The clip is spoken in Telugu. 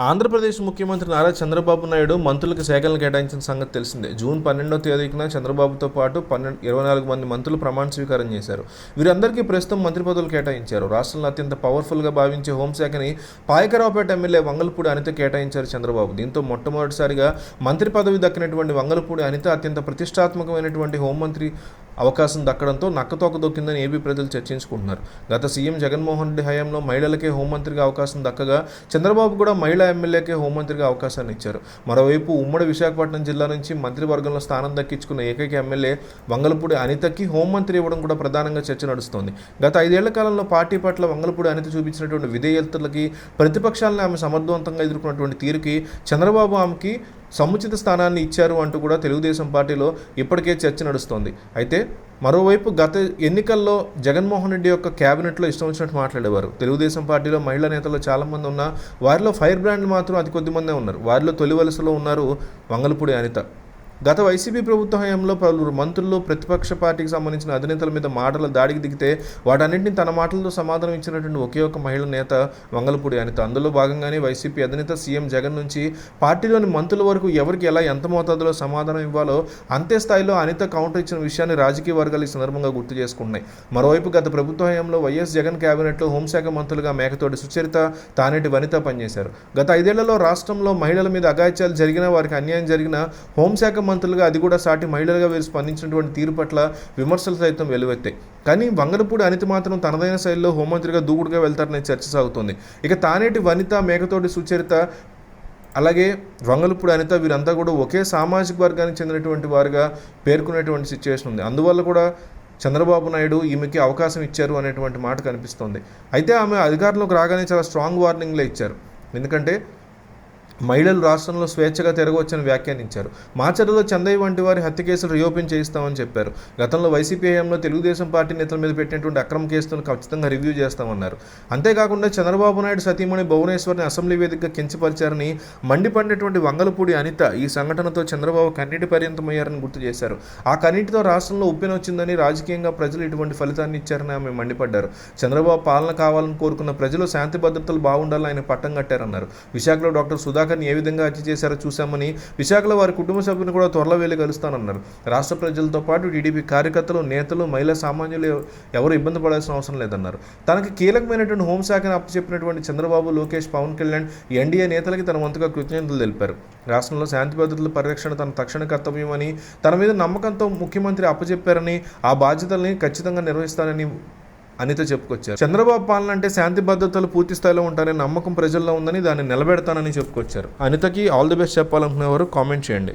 ఆంధ్రప్రదేశ్ ముఖ్యమంత్రి నారా చంద్రబాబు నాయుడు మంత్రులకు శాఖలను కేటాయించిన సంగతి తెలిసిందే. జూన్ 12వ తేదీన చంద్రబాబుతో పాటు 24 మంది మంత్రులు ప్రమాణ స్వీకారం చేశారు. వీరందరికీ ప్రస్తుతం మంత్రి పదవులు కేటాయించారు. రాష్ట్రంలో అత్యంత పవర్ఫుల్గా భావించే హోంశాఖని పాయకరావుపేట ఎమ్మెల్యే వంగలపూడి అనిత కేటాయించారు చంద్రబాబు. దీంతో మొట్టమొదటిసారిగా మంత్రి పదవి దక్కినటువంటి వంగలపూడి అనిత అత్యంత ప్రతిష్టాత్మకమైనటువంటి హోంమంత్రి అవకాశం దక్కడంతో నక్కతోక దొక్కిందని ఏపీ ప్రజలు చర్చించుకుంటున్నారు. గత సీఎం జగన్మోహన్ రెడ్డి హయాంలో మహిళలకే హోంమంత్రిగా అవకాశం దక్కగా చంద్రబాబు కూడా మహిళా ఎమ్మెల్యేకే హోంమంత్రిగా అవకాశాన్ని ఇచ్చారు. మరోవైపు ఉమ్మడి విశాఖపట్నం జిల్లా నుంచి మంత్రివర్గంలో స్థానం దక్కించుకున్న ఏకైక ఎమ్మెల్యే వంగలపూడి అనితకి హోంమంత్రి ఇవ్వడం కూడా ప్రధానంగా చర్చ నడుస్తోంది. గత 5 ఏళ్ల కాలంలో పార్టీ పట్ల వంగలపూడి అనిత చూపించినటువంటి విధేయతలకి, ప్రతిపక్షాలను ఆమె సమర్థవంతంగా ఎదుర్కొన్నటువంటి తీరుకి చంద్రబాబు ఆమెకి సముచిత స్థానాన్ని ఇచ్చారు అంటూ కూడా తెలుగుదేశం పార్టీలో ఇప్పటికే చర్చ నడుస్తోంది. అయితే మరోవైపు గత ఎన్నికల్లో జగన్మోహన్ రెడ్డి యొక్క క్యాబినెట్లో ఇష్టం వచ్చినట్టు మాట్లాడేవారు. తెలుగుదేశం పార్టీలో మహిళా నేతలు చాలామంది ఉన్నా వారిలో ఫైర్ బ్రాండ్ మాత్రం అతి కొద్ది మందే ఉన్నారు. వారిలో తొలి వలసలో ఉన్నారు వంగలపూడి అనిత. గత వైసీపీ ప్రభుత్వ హయాంలో పలువురు మంత్రులు ప్రతిపక్ష పార్టీకి సంబంధించిన అధినేతల మీద మాటల దాడికి దిగితే వాటన్నింటినీ తన మాటలతో సమాధానం ఇచ్చినటువంటి ఒకే ఒక మహిళా నేత వంగలపూడి అనిత. అందులో భాగంగానే వైసీపీ అధినేత సీఎం జగన్ నుంచి పార్టీలోని మంత్రుల వరకు ఎవరికి ఎలా ఎంత మోతాదులో సమాధానం ఇవ్వాలో అంతే స్థాయిలో అనిత కౌంటర్ ఇచ్చిన విషయాన్ని రాజకీయ వర్గాలు ఈ సందర్భంగా గుర్తు చేసుకుంటున్నాయి. మరోవైపు గత ప్రభుత్వ హయాంలో వైఎస్ జగన్ కేబినెట్లో హోంశాఖ మంత్రులుగా మేకతోటి సుచరిత, తానేటి వనిత పనిచేశారు. గత 5 ఏళ్లలో రాష్ట్రంలో మహిళల మీద అఘాయిత్యాలు జరిగినా, వారికి అన్యాయం జరిగినా హోంశాఖ మంత్రులుగా, అది కూడా సాటి మహిళలుగా వీరు స్పందించినటువంటి తీరు పట్ల విమర్శలు సైతం వెలువెత్తాయి. కానీ వంగలపూడి అనిత మాత్రం తనదైన శైలిలో హోంమంత్రిగా దూకుడుగా వెళ్తారనే చర్చ సాగుతోంది. ఇక తానేటి వనిత, మేకతోటి సుచరిత, అలాగే వంగలపూడి అనిత వీరంతా కూడా ఒకే సామాజిక వర్గానికి చెందినటువంటి వారుగా పేర్కొనేటువంటి సిచ్యువేషన్ ఉంది. అందువల్ల కూడా చంద్రబాబు నాయుడు ఈమెకి అవకాశం ఇచ్చారు అనేటువంటి మాట కనిపిస్తోంది. అయితే ఆమె అధికారంలోకి రాగానే చాలా స్ట్రాంగ్ వార్నింగ్లే ఇచ్చారు. ఎందుకంటే మహిళలు రాష్ట్రంలో స్వేచ్ఛగా తిరగవచ్చని వ్యాఖ్యానించారు. మాచర్లలో చందయ్య వంటి వారి హత్య కేసులు రీఓపెన్ చేయిస్తామని చెప్పారు. గతంలో వైసీపీ హయాంలో తెలుగుదేశం పార్టీ నేతల మీద పెట్టినటువంటి అక్రమ కేసులను ఖచ్చితంగా రివ్యూ చేస్తామన్నారు. అంతేకాకుండా చంద్రబాబు నాయుడు సతీమణి భువనేశ్వర్ని అసెంబ్లీ వేదికగా కించపరిచారని మండిపడినటువంటి వంగలపూడి అనిత ఈ సంఘటనతో చంద్రబాబు కన్నీటి పర్యంతమయ్యారని గుర్తు చేశారు. ఆ కన్నీటితో రాష్ట్రంలో ఉప్పెనొచ్చిందని, రాజకీయంగా ప్రజలు ఇటువంటి ఫలితాన్ని ఇచ్చారని ఆమె మండిపడ్డారు. చంద్రబాబు పాలన కావాలని కోరుకున్న ప్రజలు శాంతి భద్రతలు బాగుండాలని ఆయన పట్టం కట్టారన్నారు. విశాఖలో డాక్టర్ సుధాకర్ని ఏ విధంగా హత్య చేశారో చూశామని, విశాఖలో వారి కుటుంబ సభ్యులను కూడా త్వరలో వెళ్ళి కలుస్తానన్నారు. రాష్ట్ర ప్రజలతో పాటు టీడీపీ కార్యకర్తలు, నేతలు, మహిళా సామాన్యులు ఎవరు ఇబ్బంది పడాల్సిన అవసరం లేదన్నారు. తనకి కీలకమైనటువంటి హోంశాఖను అప్పచెప్పినటువంటి చంద్రబాబు, లోకేష్, పవన్ కళ్యాణ్, ఎన్డీఏ నేతలకి తన వంతుగా కృతజ్ఞతలు తెలిపారు. రాష్ట్రంలో శాంతి భద్రతల పరిరక్షణ తన తక్షణ కర్తవ్యమని, తన మీద నమ్మకంతో ముఖ్యమంత్రి అప్పచెప్పారని, ఆ బాధ్యతల్ని ఖచ్చితంగా నిర్వహిస్తానని అనిత చెప్పుకొచ్చారు. చంద్రబాబు పాలన అంటే శాంతి భద్రతలు పూర్తి స్థాయిలో ఉంటారనే నమ్మకం ప్రజల్లో ఉందని, దాన్ని నిలబెడతానని చెప్పుకొచ్చారు. అనితకి ఆల్ ది బెస్ట్ చెప్పాలనుకునేవారు కామెంట్ చేయండి.